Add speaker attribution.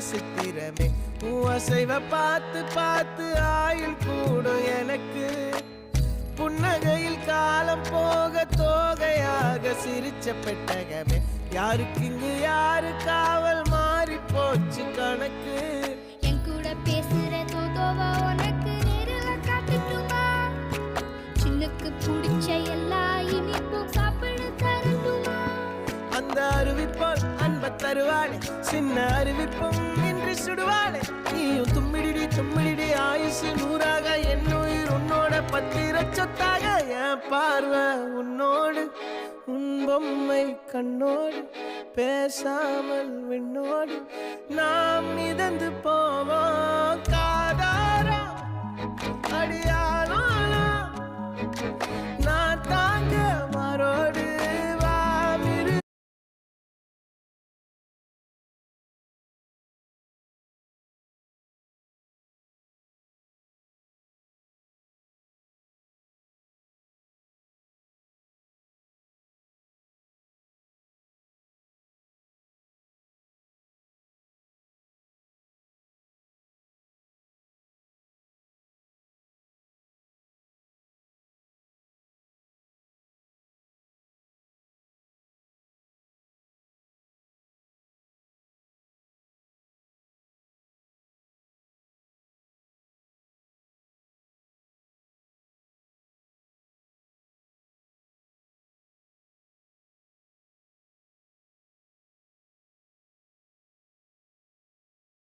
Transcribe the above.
Speaker 1: சித்திரமே அசைவ பார்த்து பார்த்து ஆயுள் கூடும் எனக்கு புன்னகையில் காலம் போக தோகையாக சிரிச்ச பெட்டகமே யாருக்கு இங்கு யாரு காவல் மாறி போச்சு கணக்கு
Speaker 2: என் கூட பேசுற தோதோவா உனக்கு நேரில் காட்டுட்டுமா சின்னுக்கு பிடிச்ச எல்லா இனிப்பும் சாப்பிட தரட்டுமா
Speaker 1: அந்த அறிவிப்பால் அன்ப தருவாளே சின்ன அறிவிப்பும் இன்று சுடுவாளே நீயும் தும்மிடி தும்மிடி ஆயுசு நூறாக என் உயிர் உன்னோட பத்திர சொத்தாக என் பார்வை உன்னோடு உன் பொம்மை கண்ணோடு பேசாமல் விண்ணோடு நாம் மிதந்து போவோம் காதாரா அடியாளோ